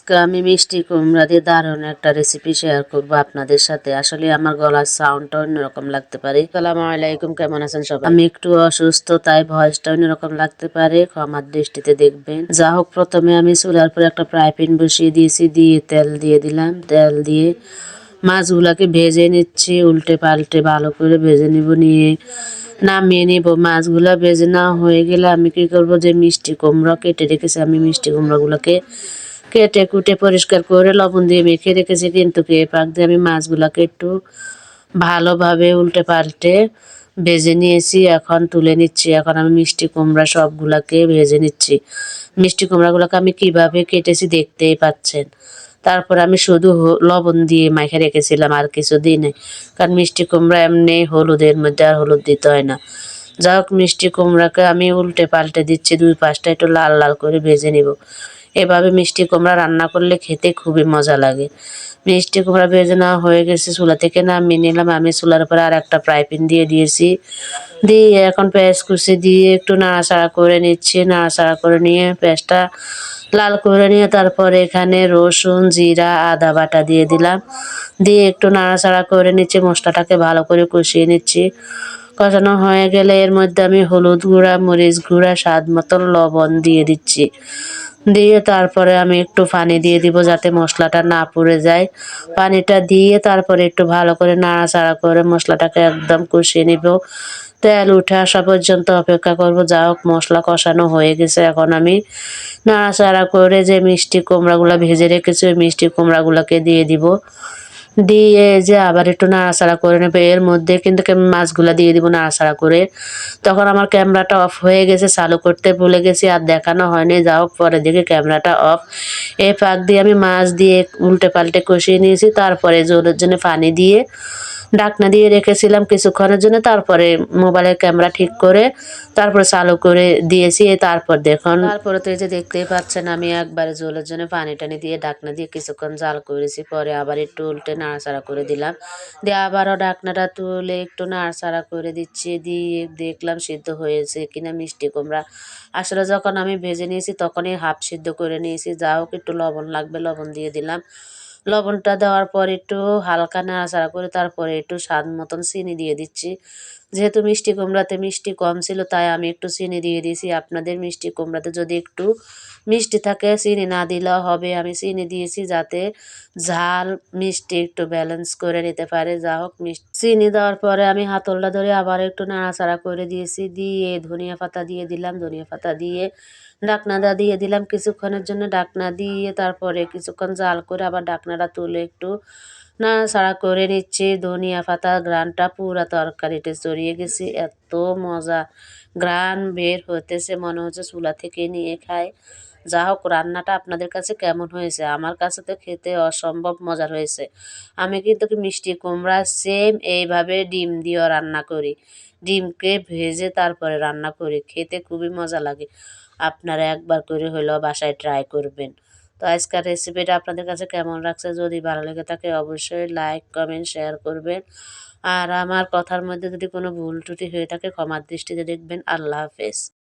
আজকে আমি মিষ্টি কুমড়া দিয়ে দারুণ একটা রেসিপি শেয়ার করবো আপনাদের সাথে। আসলে আমার গলার সাউন্ডটা অন্যরকম লাগতে পারে। আসসালামু আলাইকুম, কেমন আছেন সবাই? আমি একটু অসুস্থ, তাই ভয়েসটা অন্যরকম লাগতে পারে, ক্ষমার দৃষ্টিতে দেখবেন। যা হোক, প্রথমে আমি চুলার পরে একটা ফ্রাই প্যান বসিয়ে দিয়েছি, দিয়ে তেল দিয়ে দিলাম। তেল দিয়ে মাছগুলাকে ভেজে নিচ্ছি, উল্টে পাল্টে ভালো করে ভেজে নিয়ে নামিয়ে নিব। মাছগুলা ভেজে নেওয়া হয়ে গেলে আমি কি করব, যে মিষ্টি কুমড়া কেটে রেখেছি, আমি মিষ্টি কুমড়াগুলোকে কেটে কুটে পরিষ্কার করে লবণ দিয়ে মেখে রেখেছি। কিন্তু এ পাক দিয়ে আমি মাছগুলাকে একটু ভালোভাবে উল্টে পাল্টে ভেজে নিয়েছি, এখন তুলে নিচ্ছি। এখন আমি মিষ্টি কুমড়া সবগুলাকে ভেজে নিচ্ছি। মিষ্টি কুমড়াগুলোকে আমি কিভাবে কেটেছি দেখতেই পাচ্ছেন। তারপর আমি শুধু লবণ দিয়ে মাখে রেখেছিলাম, আর কিছু দিই নাই, কারণ মিষ্টি কুমড়া এমনি হলুদের মধ্যে আর হলুদ দিতে হয় না। যা হোক, মিষ্টি কুমড়াকে আমি উল্টে পাল্টে দিচ্ছি, দুই পাশটা একটু লাল লাল করে ভেজে নিব। এভাবে মিষ্টি কুমড়া রান্না করলে খেতে খুবই মজা লাগে। মিষ্টি কুমড়া ভেজে নেওয়া হয়ে গেছে, চুলা থেকে নামিয়ে নিলাম। আমি চুলার উপরে আর একটা ফ্রাই প্যান দিয়ে দিয়েছি, দিয়ে এখন পেঁয়াজ কুচি দিয়ে একটু নাড়াচাড়া করে নিচ্ছি। নাড়াচাড়া করে নিয়ে পেঁয়াজটা লাল করে নিয়ে তারপরে এখানে রসুন, জিরা, আদা বাটা দিয়ে দিলাম, দিয়ে একটু নাড়াচাড়া করে নিচ্ছি। মশলাটাকে ভালো করে কষিয়ে নিচ্ছি। কষানো হয়ে গেলে এর মধ্যে আমি হলুদ গুঁড়া, মরিচ গুঁড়া, স্বাদ মতন লবণ দিয়ে দিচ্ছি। দিয়ে তারপরে আমি একটু পানি দিয়ে দিব, যাতে মশলাটা না পুড়ে যায়। পানিটা দিয়ে তারপরে একটু ভালো করে নাড়াচাড়া করে মশলাটাকে একদম কষিয়ে নিব। তেল উঠে আসা পর্যন্ত অপেক্ষা করব। যা হোক, মশলা কষানো হয়ে গেছে। এখন আমি নাড়াচাড়া করে যে মিষ্টি কুমড়াগুলো ভেজে রেখেছি, ওই মিষ্টি কুমড়াগুলোকে দিয়ে দিব। দিয়ে যে আবার একটু নাড়াচাড়া করে নেবে। এর মধ্যে কিন্তু মাছগুলা দিয়ে দিব নাড়াচাড়া করে। তখন আমার ক্যামেরাটা অফ হয়ে গেছে, চালু করতে ভুলে গেছি, আর দেখানো হয়নি। যা হোক, পরে দেখে ক্যামেরাটা অফ। এই ফাঁক দিয়ে আমি মাছ দিয়ে উল্টে পাল্টে কষিয়ে নিয়েছি। তারপরে জোরের জন্য পানি দিয়ে ঢাকনা দিয়ে রেখেছিলাম কিছুক্ষণের জন্য। তারপরে মোবাইলের ক্যামেরা ঠিক করে তারপরে চালু করে দিয়েছি। তারপর দেখুন, তারপরে তো এই যে দেখতেই পাচ্ছেন, আমি একবারে জলের জন্য পানি টানি দিয়ে ঢাকনা দিয়ে কিছুক্ষণ জাল করেছি। পরে আবার একটু উল্টে নাড়াচাড়া করে দিলাম, দিয়ে আবারও ঢাকনাটা তুলে একটু নাড়াচাড়া করে দিচ্ছি। দিয়ে দেখলাম সিদ্ধ হয়েছে কিনা মিষ্টি কুমড়া। আসলে যখন আমি ভেজে নিয়েছি তখনই হাফ সিদ্ধ করে নিয়েছি। যা হোক, একটু লবণ লাগবে, লবণ দিয়ে দিলাম। লবণটা দেওয়ার পর একটু হালকা নাড়াচাড়া করে তারপরে একটু স্বাদ মতন চিনি দিয়ে দিচ্ছি। যেহেতু মিষ্টি কুমড়াতে মিষ্টি কম ছিল, তাই আমি একটু চিনি দিয়ে দিয়েছি। আপনাদের মিষ্টি কুমড়াতে যদি একটু মিষ্টি থাকে, চিনি না দিলেও হবে। আমি চিনি দিয়েছি যাতে ঝাল মিষ্টি একটু ব্যালেন্স করে নিতে পারে। যা হোক, চিনি দেওয়ার পরে আমি হাতলটা ধরে আবার একটু নাড়াচাড়া করে দিয়েছি। দিয়ে ধনিয়া পাতা দিয়ে দিলাম, ধনিয়া পাতা দিয়ে ঢাকনাটা দিয়ে দিলাম কিছুক্ষণের জন্য। ঢাকনা দিয়ে তারপরে কিছুক্ষণ জাল করে আবার ঢাকনাটা তুলে একটু নাড়াচাড়া করে নিচ্ছি। ধনিয়া পাতা ঘ্রাণটা পুরা তরকারিতে ছড়িয়ে গেছে, এত মজা ঘ্রাণ বের হতেছে, মনে হচ্ছে চুলা থেকে নিয়ে খায়। যা হোক, রান্নাটা আপনাদের কাছে কেমন হয়েছে? আমার কাছে তো খেতে অসম্ভব মজার হয়েছে। আমি কিন্তু মিষ্টি কুমড়া সেম এইভাবে ডিম দিয়েও রান্না করি। ডিমকে ভেজে তারপরে রান্না করি, খেতে খুবই মজা লাগে। আপনারা একবার করে হলেও বাসায় ট্রাই করবেন। তো আজকের রেসিপিটা আপনাদের কাছে কেমন লাগছে? যদি ভালো লেগে থাকে অবশ্যই লাইক, কমেন্ট, শেয়ার করবেন। আর আমার কথার মধ্যে যদি কোনো ভুল ত্রুটি হয়ে থাকে ক্ষমার দৃষ্টিতে দেখবেন। আল্লাহ হাফেজ।